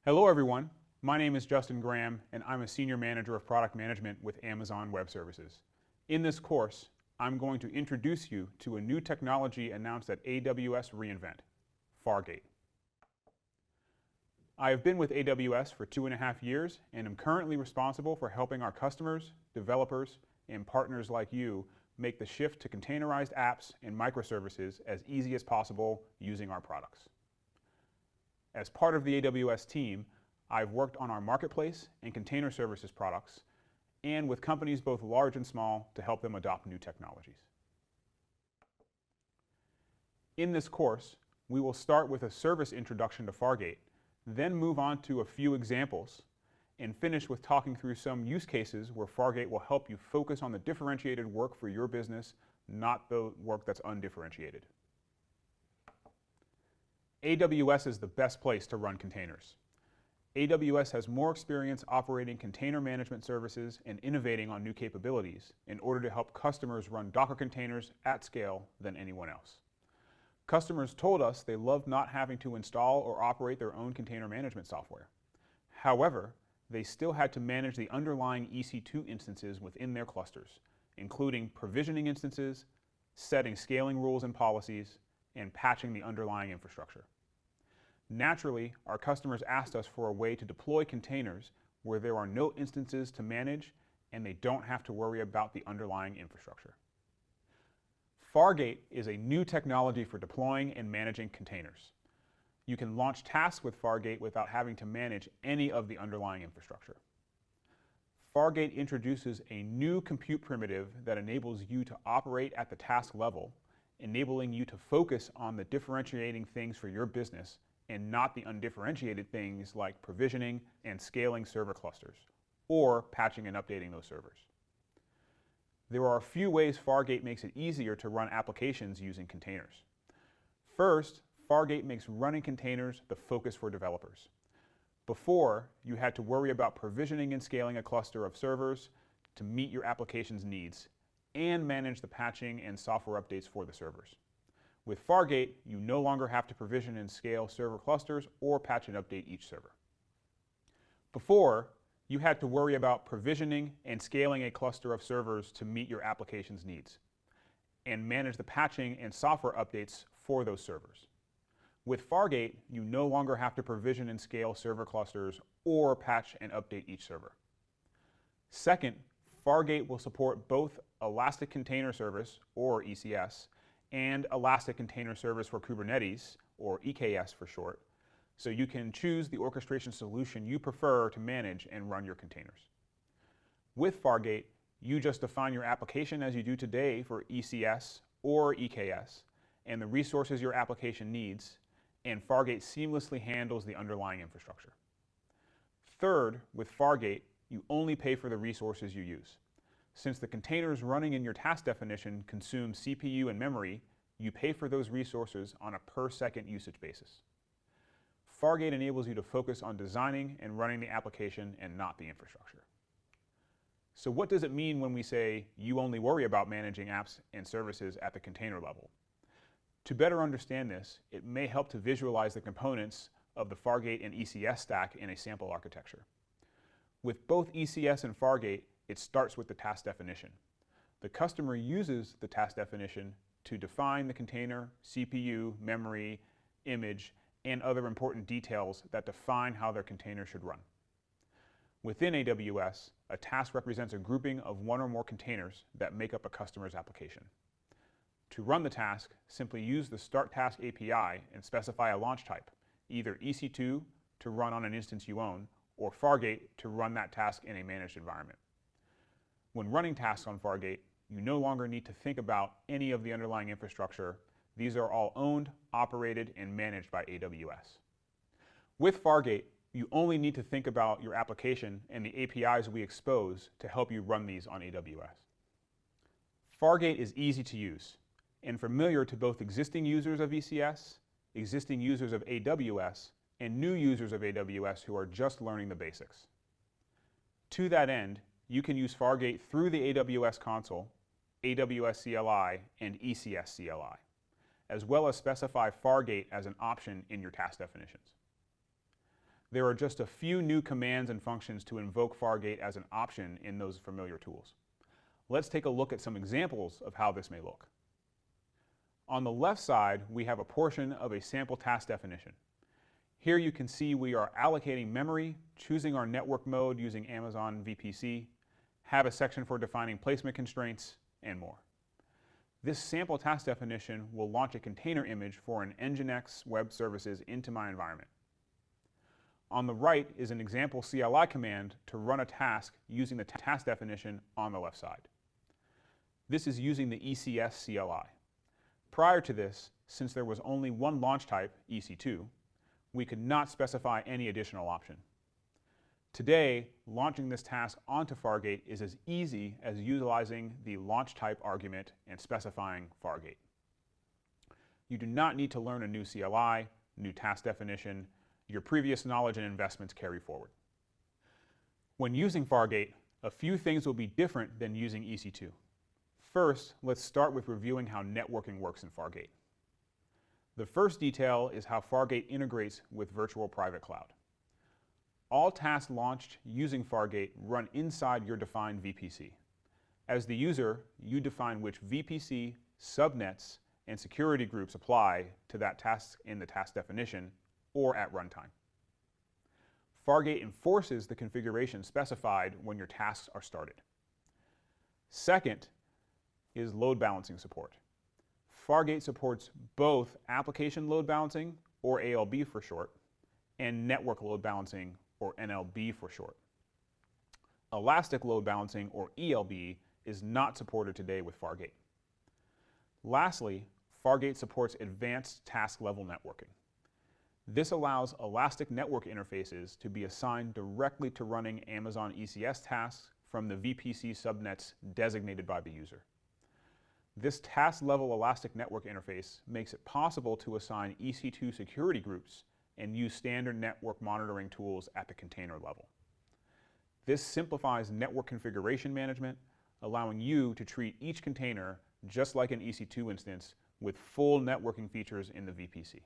Hello everyone, my name is Justin Graham and I'm a Senior Manager of Product Management with Amazon Web Services. In this course, I'm going to introduce you to a new technology announced at AWS reInvent, Fargate. I have been with AWS for 2.5 years and am currently responsible for helping our customers, developers, and partners like you make the shift to containerized apps and microservices as easy as possible using our products. As part of the AWS team, I've worked on our marketplace and container services products and with companies both large and small to help them adopt new technologies. In this course, we will start with a service introduction to Fargate, then move on to a few examples, and finish with talking through some use cases where Fargate will help you focus on the differentiated work for your business, not the work that's undifferentiated. AWS is the best place to run containers. AWS has more experience operating container management services and innovating on new capabilities in order to help customers run Docker containers at scale than anyone else. Customers told us they loved not having to install or operate their own container management software. However, they still had to manage the underlying EC2 instances within their clusters, including provisioning instances, setting scaling rules and policies, and patching the underlying infrastructure. Naturally, our customers asked us for a way to deploy containers where there are no instances to manage and they don't have to worry about the underlying infrastructure. Fargate is a new technology for deploying and managing containers. You can launch tasks with Fargate without having to manage any of the underlying infrastructure. Fargate introduces a new compute primitive that enables you to operate at the task level, enabling you to focus on the differentiating things for your business and not the undifferentiated things like provisioning and scaling server clusters, or patching and updating those servers. There are a few ways Fargate makes it easier to run applications using containers. First, Fargate makes running containers the focus for developers. Before, you had to worry about provisioning and scaling a cluster of servers to meet your application's needs and manage the patching and software updates for the servers. With Fargate, you no longer have to provision and scale server clusters or patch and update each server. Before, you had to worry about provisioning and scaling a cluster of servers to meet your application's needs and manage the patching and software updates for those servers. With Fargate, you no longer have to provision and scale server clusters or patch and update each server. Second, Fargate will support both Elastic Container Service, or ECS, and Elastic Container Service for Kubernetes, or EKS for short, so you can choose the orchestration solution you prefer to manage and run your containers. With Fargate, you just define your application as you do today for ECS or EKS, and the resources your application needs, and Fargate seamlessly handles the underlying infrastructure. Third, with Fargate, you only pay for the resources you use. Since the containers running in your task definition consume CPU and memory, you pay for those resources on a per-second usage basis. Fargate enables you to focus on designing and running the application and not the infrastructure. So what does it mean when we say you only worry about managing apps and services at the container level? To better understand this, it may help to visualize the components of the Fargate and ECS stack in a sample architecture. With both ECS and Fargate, it starts with the task definition. The customer uses the task definition to define the container, CPU, memory, image, and other important details that define how their container should run. Within AWS, a task represents a grouping of one or more containers that make up a customer's application. To run the task, simply use the Start Task API and specify a launch type, either EC2 to run on an instance you own, or Fargate to run that task in a managed environment. When running tasks on Fargate, you no longer need to think about any of the underlying infrastructure. These are all owned, operated, and managed by AWS. With Fargate, you only need to think about your application and the APIs we expose to help you run these on AWS. Fargate is easy to use and familiar to both existing users of ECS, existing users of AWS, and new users of AWS who are just learning the basics. To that end, you can use Fargate through the AWS console, AWS CLI, and ECS CLI, as well as specify Fargate as an option in your task definitions. There are just a few new commands and functions to invoke Fargate as an option in those familiar tools. Let's take a look at some examples of how this may look. On the left side, we have a portion of a sample task definition. Here you can see we are allocating memory, choosing our network mode using Amazon VPC, have a section for defining placement constraints, and more. This sample task definition will launch a container image for an Nginx web services into my environment. On the right is an example CLI command to run a task using the task definition on the left side. This is using the ECS CLI. Prior to this, since there was only one launch type, EC2, we could not specify any additional option. Today, launching this task onto Fargate is as easy as utilizing the launch type argument and specifying Fargate. You do not need to learn a new CLI, new task definition. Your previous knowledge and investments carry forward. When using Fargate, a few things will be different than using EC2. First, let's start with reviewing how networking works in Fargate. The first detail is how Fargate integrates with virtual private cloud. All tasks launched using Fargate run inside your defined VPC. As the user, you define which VPC, subnets, and security groups apply to that task in the task definition or at runtime. Fargate enforces the configuration specified when your tasks are started. Second is load balancing support. Fargate supports both application load balancing, or ALB for short, and network load balancing, or NLB for short. Elastic load balancing, or ELB, is not supported today with Fargate. Lastly, Fargate supports advanced task level networking. This allows elastic network interfaces to be assigned directly to running Amazon ECS tasks from the VPC subnets designated by the user. This task-level elastic network interface makes it possible to assign EC2 security groups and use standard network monitoring tools at the container level. This simplifies network configuration management, allowing you to treat each container just like an EC2 instance with full networking features in the VPC.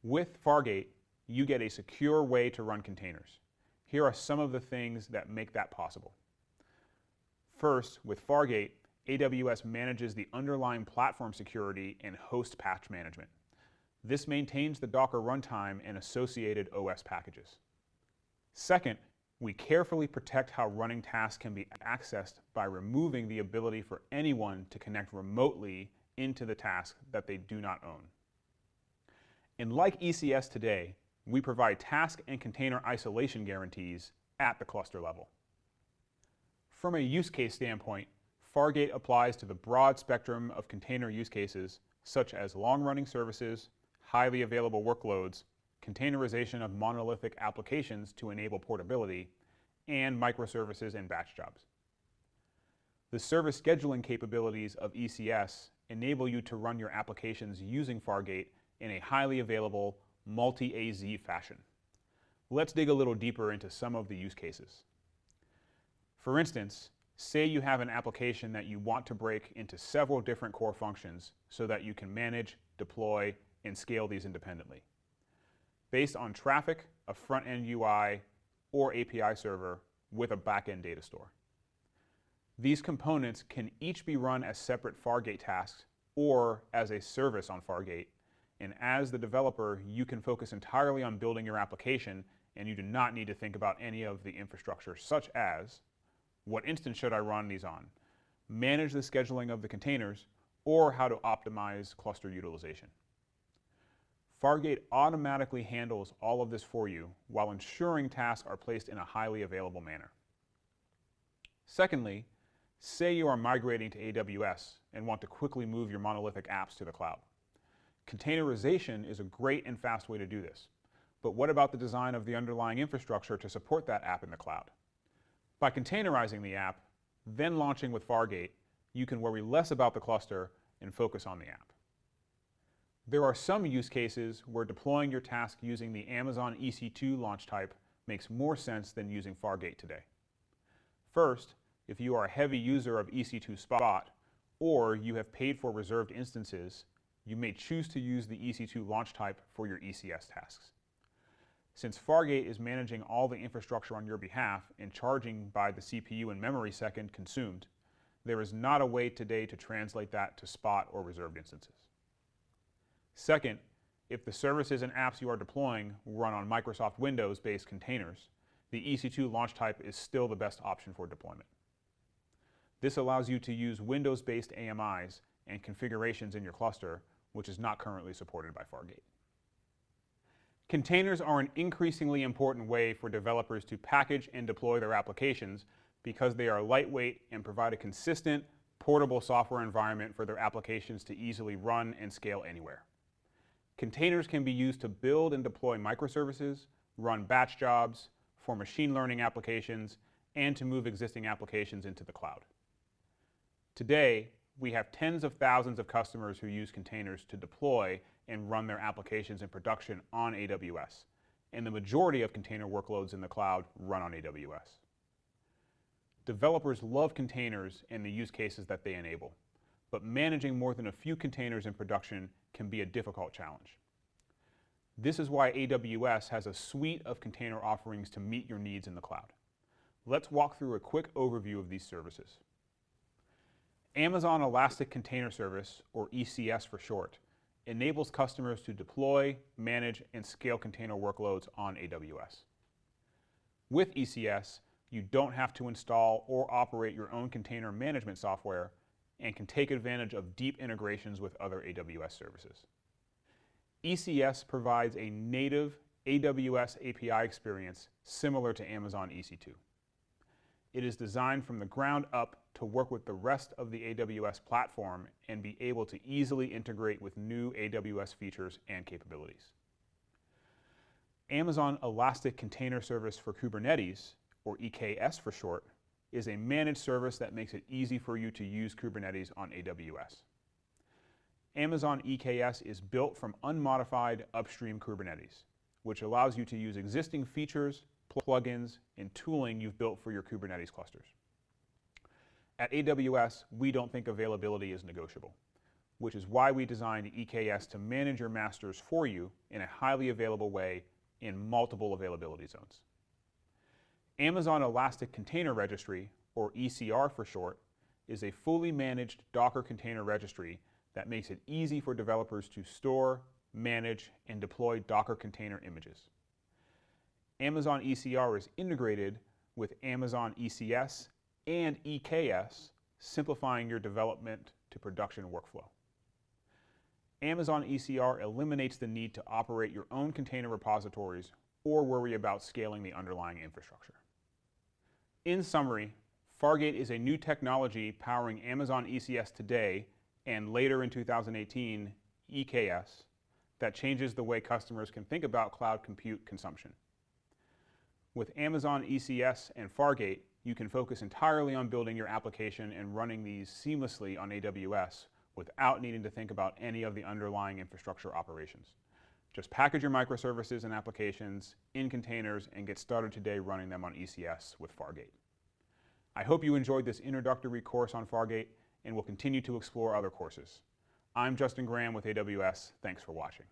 With Fargate, you get a secure way to run containers. Here are some of the things that make that possible. First, with Fargate, AWS manages the underlying platform security and host patch management. This maintains the Docker runtime and associated OS packages. Second, we carefully protect how running tasks can be accessed by removing the ability for anyone to connect remotely into the task that they do not own. And like ECS today, we provide task and container isolation guarantees at the cluster level. From a use case standpoint, Fargate applies to the broad spectrum of container use cases, such as long-running services, highly available workloads, containerization of monolithic applications to enable portability, and microservices and batch jobs. The service scheduling capabilities of ECS enable you to run your applications using Fargate in a highly available multi-AZ fashion. Let's dig a little deeper into some of the use cases. For instance, say you have an application that you want to break into several different core functions so that you can manage, deploy, and scale these independently. Based on traffic, a front-end UI, or API server with a back-end data store. These components can each be run as separate Fargate tasks or as a service on Fargate, and as the developer, you can focus entirely on building your application, and you do not need to think about any of the infrastructure, such as what instance should I run these on, manage the scheduling of the containers, or how to optimize cluster utilization. Fargate automatically handles all of this for you while ensuring tasks are placed in a highly available manner. Secondly, say you are migrating to AWS and want to quickly move your monolithic apps to the cloud. Containerization is a great and fast way to do this, but what about the design of the underlying infrastructure to support that app in the cloud? By containerizing the app, then launching with Fargate, you can worry less about the cluster and focus on the app. There are some use cases where deploying your task using the Amazon EC2 launch type makes more sense than using Fargate today. First, if you are a heavy user of EC2 Spot, or you have paid for reserved instances, you may choose to use the EC2 launch type for your ECS tasks. Since Fargate is managing all the infrastructure on your behalf and charging by the CPU and memory second consumed, there is not a way today to translate that to spot or reserved instances. Second, if the services and apps you are deploying run on Microsoft Windows-based containers, the EC2 launch type is still the best option for deployment. This allows you to use Windows-based AMIs and configurations in your cluster, which is not currently supported by Fargate. Containers are an increasingly important way for developers to package and deploy their applications because they are lightweight and provide a consistent, portable software environment for their applications to easily run and scale anywhere. Containers can be used to build and deploy microservices, run batch jobs, for machine learning applications, and to move existing applications into the cloud. Today, we have tens of thousands of customers who use containers to deploy and run their applications in production on AWS, and the majority of container workloads in the cloud run on AWS. Developers love containers and the use cases that they enable, but managing more than a few containers in production can be a difficult challenge. This is why AWS has a suite of container offerings to meet your needs in the cloud. Let's walk through a quick overview of these services. Amazon Elastic Container Service, or ECS for short, enables customers to deploy, manage, and scale container workloads on AWS. With ECS, you don't have to install or operate your own container management software and can take advantage of deep integrations with other AWS services. ECS provides a native AWS API experience similar to Amazon EC2. It is designed from the ground up to work with the rest of the AWS platform and be able to easily integrate with new AWS features and capabilities. Amazon Elastic Container Service for Kubernetes, or EKS for short, is a managed service that makes it easy for you to use Kubernetes on AWS. Amazon EKS is built from unmodified upstream Kubernetes, which allows you to use existing features, plugins, and tooling you've built for your Kubernetes clusters. At AWS, we don't think availability is negotiable, which is why we designed EKS to manage your masters for you in a highly available way in multiple availability zones. Amazon Elastic Container Registry, or ECR for short, is a fully managed Docker container registry that makes it easy for developers to store, manage, and deploy Docker container images. Amazon ECR is integrated with Amazon ECS and EKS, simplifying your development to production workflow. Amazon ECR eliminates the need to operate your own container repositories or worry about scaling the underlying infrastructure. In summary, Fargate is a new technology powering Amazon ECS today and later in 2018, EKS, that changes the way customers can think about cloud compute consumption. With Amazon ECS and Fargate, you can focus entirely on building your application and running these seamlessly on AWS without needing to think about any of the underlying infrastructure operations. Just package your microservices and applications in containers and get started today running them on ECS with Fargate. I hope you enjoyed this introductory course on Fargate and will continue to explore other courses. I'm Justin Graham with AWS. Thanks for watching.